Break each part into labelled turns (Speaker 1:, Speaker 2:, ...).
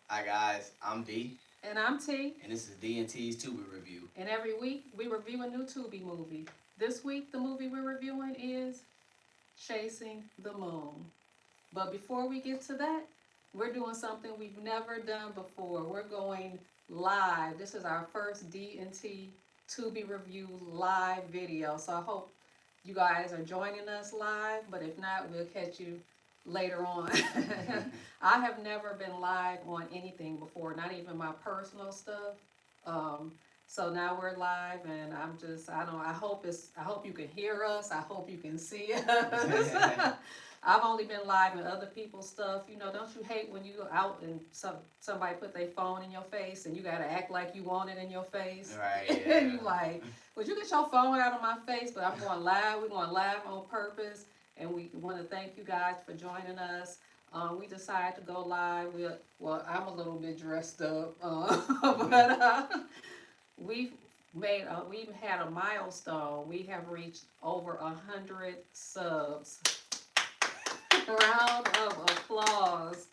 Speaker 1: Hi guys, I'm D,
Speaker 2: And I'm T.
Speaker 1: and this is D and T's Tubi review.
Speaker 2: And every week we review a new Tubi movie. This week the movie we're reviewing is Chasing the Moon. But before we get to that, we're doing something we've never done before. We're going live. This is our first D&T Tubi review live video. So I hope you guys are joining us live, but if not, we'll catch you later on. I have never been live on anything before, not even my personal stuff. Um, so now we're live, and I hope you can hear us. I hope you can see us. I've only been live in other people's stuff. You know, don't you hate when you go out and somebody put their phone in your face and you gotta act like you want it in your face?
Speaker 1: Right,
Speaker 2: And
Speaker 1: yeah.
Speaker 2: you like, would you get your phone out of my face? But I'm going live. We're going live on purpose, and we want to thank you guys for joining us. We decided to go live. Well, I'm a little bit dressed up, but we've we've had a milestone. We have reached over 100 subs. Round of applause.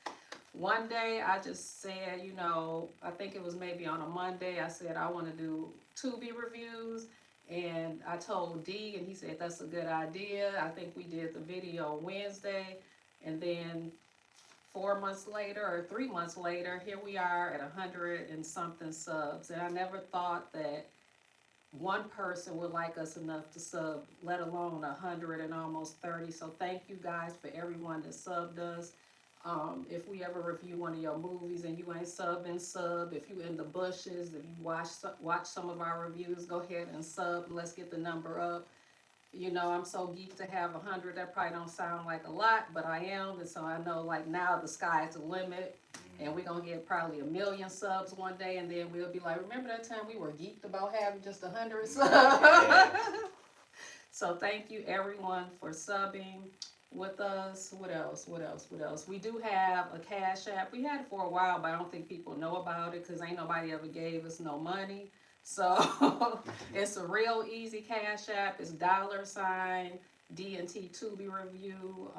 Speaker 2: One day I just said, I think it was maybe on a Monday, I said I want to do Tubi reviews. And I told D, and he said that's a good idea. I think we did the video Wednesday. And then 4 months later, or 3 months later, here we are at 100 and something subs. And I never thought that one person would like us enough to sub, let alone 100 and almost 30. So thank you guys for everyone that subbed us. If we ever review one of your movies and you ain't subbing, sub. If you in the bushes, if you watch some of our reviews, go ahead and sub. Let's get the number up. I'm so geeked to have 100. That probably don't sound like a lot, but I am. And so I know like now the sky's the limit. And we're going to get probably 1 million subs one day. And then we'll be like, remember that time we were geeked about having just 100 subs?
Speaker 1: Yeah.
Speaker 2: So thank you everyone for subbing with us. What else? What else? What else? We do have a Cash App. We had it for a while, but I don't think people know about it because ain't nobody ever gave us no money. So it's a real easy Cash App. It's $ D&T Tubi review.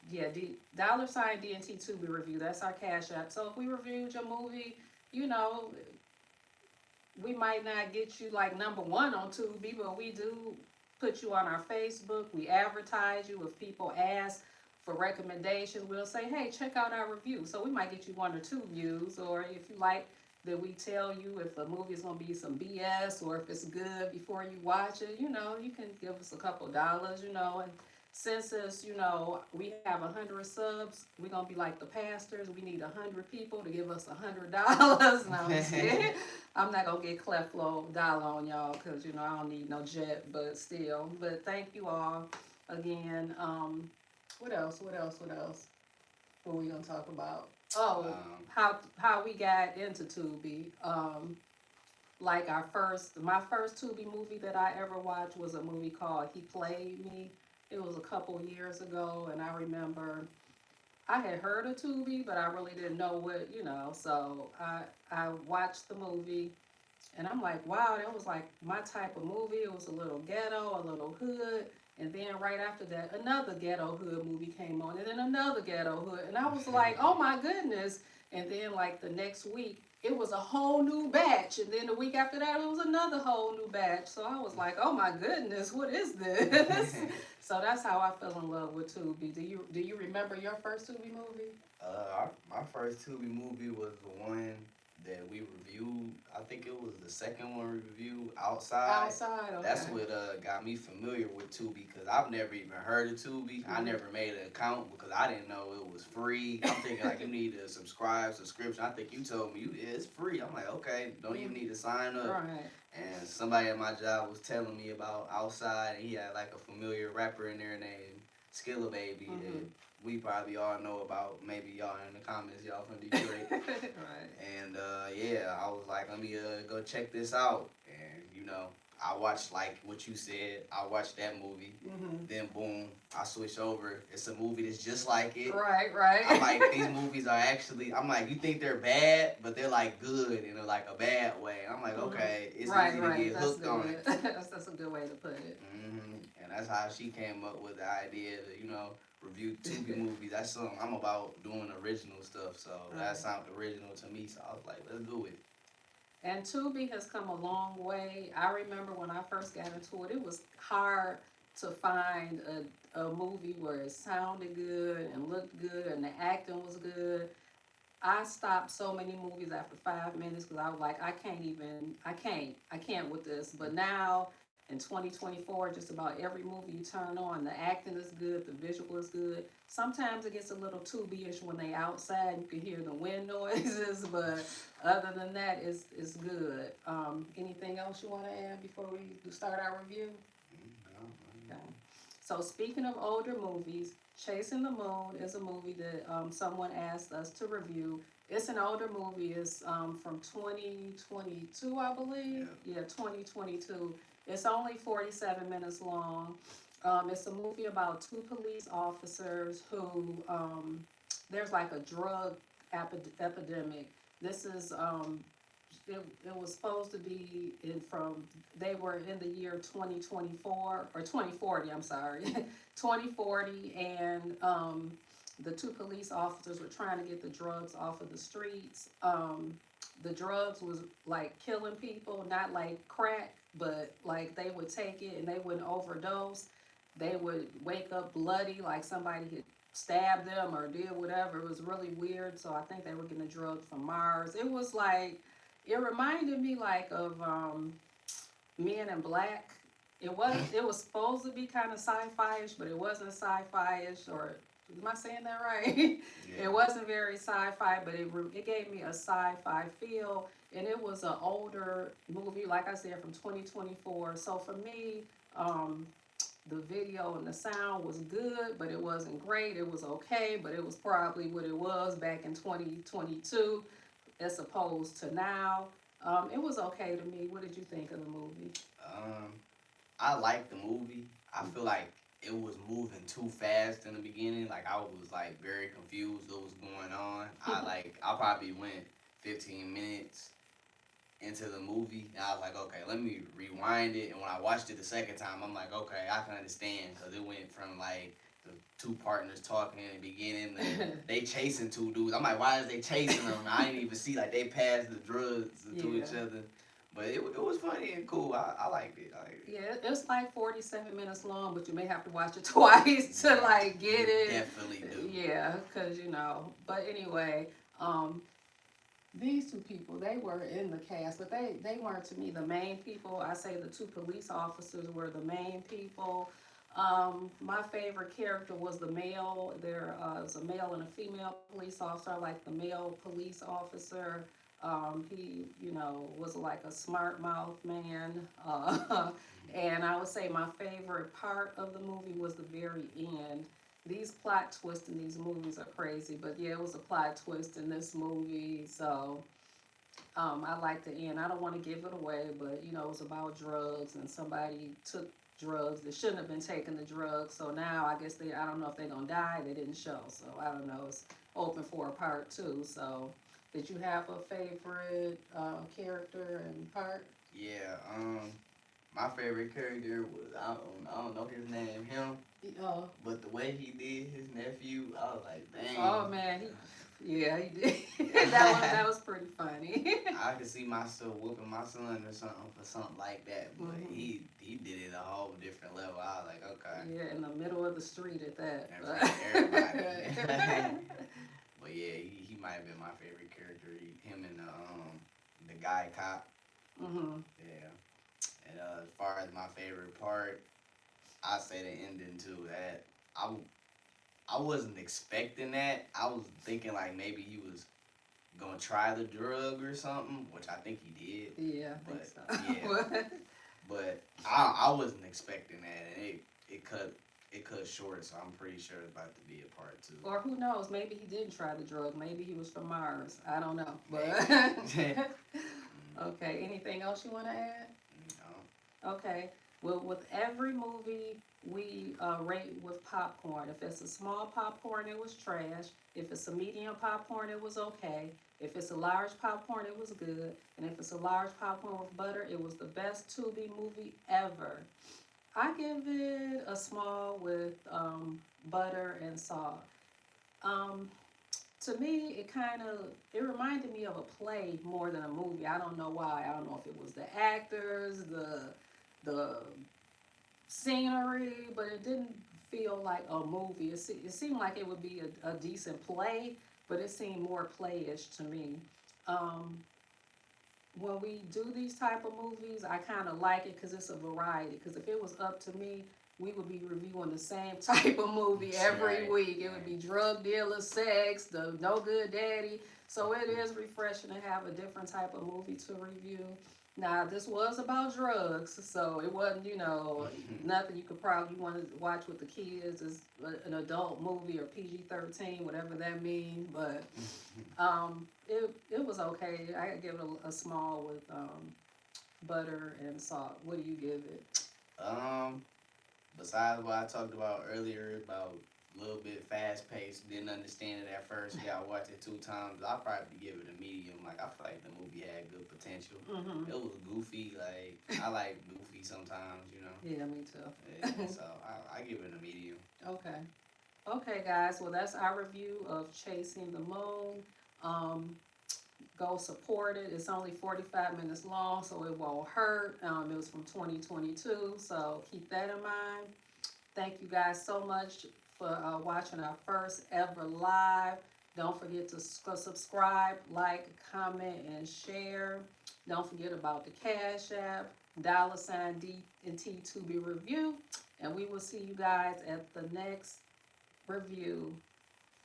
Speaker 2: Yeah, $D&T Tubi review. That's our Cash App. So if we reviewed your movie, you know, we might not get you like #1 on Tubi, but we do put you on our Facebook. We advertise you. If people ask for recommendations, we'll say, hey, check out our review. So we might get you 1 or 2 views, or if you like that we tell you if a movie is going to be some BS or if it's good before you watch it, you can give us a couple dollars, and since we have 100 subs, we're gonna be like the pastors. We need 100 people to give us $100. No, I'm just kidding. I'm not gonna get Cleft Flow dollar on y'all because I don't need no jet, but still. But thank you all again. What else? What else? What else? What are we gonna talk about? Oh, how we got into Tubi. Like my first Tubi movie that I ever watched was a movie called He Played Me. It was a couple years ago, and I remember I had heard of Tubi, but I really didn't know so I watched the movie, and I'm like, wow, that was like my type of movie. It was a little ghetto, a little hood, and then right after that, another ghetto hood movie came on, and then another ghetto hood, and I was like, oh my goodness. And then like the next week, it was a whole new batch, and then the week after that, it was another whole new batch. So I was like, oh my goodness, what is this? So that's how I fell in love with Tubi. Do you remember your first Tubi movie?
Speaker 1: My first Tubi movie was the one that we reviewed. I think it was the second one we reviewed, Outside.
Speaker 2: Outside, okay.
Speaker 1: That's what got me familiar with Tubi because I've never even heard of Tubi. I never made an account because I didn't know it was free. I'm thinking like you need a subscription. I think you told me it's free. I'm like, okay, don't even need to sign up.
Speaker 2: Right.
Speaker 1: And somebody at my job was telling me about Outside, and he had like a familiar rapper in there named Skilla Baby.
Speaker 2: Mhm.
Speaker 1: That we probably all know about. Maybe y'all in the comments, y'all from Detroit.
Speaker 2: Right.
Speaker 1: And yeah, I was like, let me go check this out. And I watched like what you said. I watched that movie.
Speaker 2: Mhm.
Speaker 1: Then boom, I switched over. It's a movie that's just like it.
Speaker 2: Right, right.
Speaker 1: I'm like, these movies are actually. I'm like, you think they're bad, but they're like good in like a bad way. And I'm like, okay, it's
Speaker 2: right,
Speaker 1: easy
Speaker 2: right.
Speaker 1: to get
Speaker 2: That's
Speaker 1: hooked on
Speaker 2: good.
Speaker 1: it.
Speaker 2: That's a good way to put it.
Speaker 1: And that's how she came up with the idea to review Tubi movies. That's something I'm about doing original stuff. So that
Speaker 2: Right.
Speaker 1: sounded original to me. So I was like, let's do it.
Speaker 2: And Tubi has come a long way. I remember when I first got into it, it was hard to find a movie where it sounded good and looked good and the acting was good. I stopped so many movies after 5 minutes because I was like, I can't with this. But now in 2024, just about every movie you turn on, the acting is good, the visual is good. Sometimes it gets a little too-ish when they outside. You can hear the wind noises, but other than that, it's good. Anything else you want to add before we start our review? Okay. So speaking of older movies, Chasing the Moon is a movie that someone asked us to review. It's an older movie. It's from 2022, I believe. Yeah, 2022. It's only 47 minutes long. It's a movie about two police officers who there's like a drug epidemic. This is it was supposed to be they were in the year 2024 or 2040, I'm sorry. 2040, and the two police officers were trying to get the drugs off of the streets. The drugs was like killing people, not like crack, but like they would take it and they wouldn't overdose. They would wake up bloody, like somebody had stabbed them or did whatever. It was really weird. So I think they were getting the drugs from Mars. It reminded me like of Men in Black. It was supposed to be kind of sci-fi-ish, but it wasn't sci-fi-ish. Or am I saying that right?
Speaker 1: Yeah.
Speaker 2: It wasn't very sci-fi, but it gave me a sci-fi feel, and it was an older movie, like I said, from 2024. So for me, the video and the sound was good, but it wasn't great. It was okay, but it was probably what it was back in 2022 as opposed to now. It was okay to me. What did you think of the movie?
Speaker 1: Um, I liked the movie. I feel like it was moving too fast in the beginning. Like I was like very confused what was going on. I probably went 15 minutes into the movie and I was like, okay, let me rewind it. And when I watched it the second time, I'm like, okay, I can understand because it went from like the two partners talking in the beginning and they chasing two dudes. I'm like, why is they chasing them? I didn't even see like they passed the drugs to each other. But it was funny and cool. I liked it.
Speaker 2: Yeah, it's like 47 minutes long, but you may have to watch it twice to like get it.
Speaker 1: Definitely do.
Speaker 2: Yeah, because But anyway, these two people, they were in the cast, but they weren't to me the main people. I say the two police officers were the main people. My favorite character was the male. There was a male and a female police officer. I like the male police officer. He, was like a smart mouth man. And I would say my favorite part of the movie was the very end. These plot twists in these movies are crazy, but yeah, it was a plot twist in this movie. So I like the end. I don't want to give it away, but it was about drugs and somebody took drugs that shouldn't have been taking the drugs. So now I guess I don't know if they're gonna die. They didn't show, so I don't know. It's open for a part two. So did you have a favorite character and part?
Speaker 1: Yeah. My favorite character was I don't know his name, him. But the way he did his nephew, I was like, dang.
Speaker 2: Oh man, he did. that was pretty funny.
Speaker 1: I could see myself whooping my son or something for something like that, but he did it a whole different level. I was like, okay.
Speaker 2: Yeah, in the middle of the street at that.
Speaker 1: Everybody. But yeah, he might have been my favorite character. Him and the guy cop.
Speaker 2: Mhm.
Speaker 1: Yeah. And as far as my favorite part, I say the ending too. That I wasn't expecting that. I was thinking like maybe he was gonna try the drug or something, which I think he did.
Speaker 2: Yeah, I think so.
Speaker 1: Yeah. But I wasn't expecting that, and it cut short, so I'm pretty sure it's about to be a part 2.
Speaker 2: Or who knows? Maybe he didn't try the drug. Maybe he was from Mars. I don't know. But okay. Anything else you want to add?
Speaker 1: No.
Speaker 2: Okay. Well, with every movie, we rate with popcorn. If it's a small popcorn, it was trash. If it's a medium popcorn, it was okay. If it's a large popcorn, it was good. And if it's a large popcorn with butter, it was the best Tubi movie ever. I give it a small with butter and salt. Um, to me, it reminded me of a play more than a movie. I don't know why. I don't know if it was the actors, the scenery, but it didn't feel like a movie. It seemed like it would be a decent play, but it seemed more playish to me. Um, when we do these type of movies, I kind of like it because it's a variety. Because if it was up to me, we would be reviewing the same type of movie every
Speaker 1: Right.
Speaker 2: week. It would be drug dealer, sex, the no good daddy. So it is refreshing to have a different type of movie to review. Now this was about drugs, so it wasn't, nothing you could probably want to watch with the kids. It's an adult movie or PG-13, whatever that means. But it was okay. I give it a small with butter and salt. What do you give it?
Speaker 1: Um, Besides what I talked about earlier about a little bit fast paced, didn't understand it at first. You gotta watch it 2 times. I'll probably give it a medium. Like I feel like the movie had good potential.
Speaker 2: Mm-hmm.
Speaker 1: It was goofy. Like I like goofy sometimes,
Speaker 2: Yeah, me too.
Speaker 1: Yeah, so I give it a medium.
Speaker 2: Okay. Okay, guys. Well, that's our review of Chasing the Moon. Um, Go support it. It's only 45 minutes long, so it won't hurt. It was from 2022, so keep that in mind. Thank you guys so much for watching our first ever live. Don't forget to subscribe, like, comment, and share. Don't forget about the Cash App, $D&T Tubi review. And we will see you guys at the next review.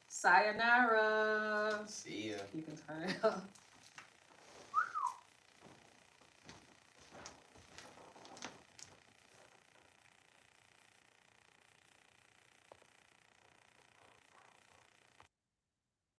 Speaker 2: Sayonara.
Speaker 1: See ya.
Speaker 2: You can turn it off.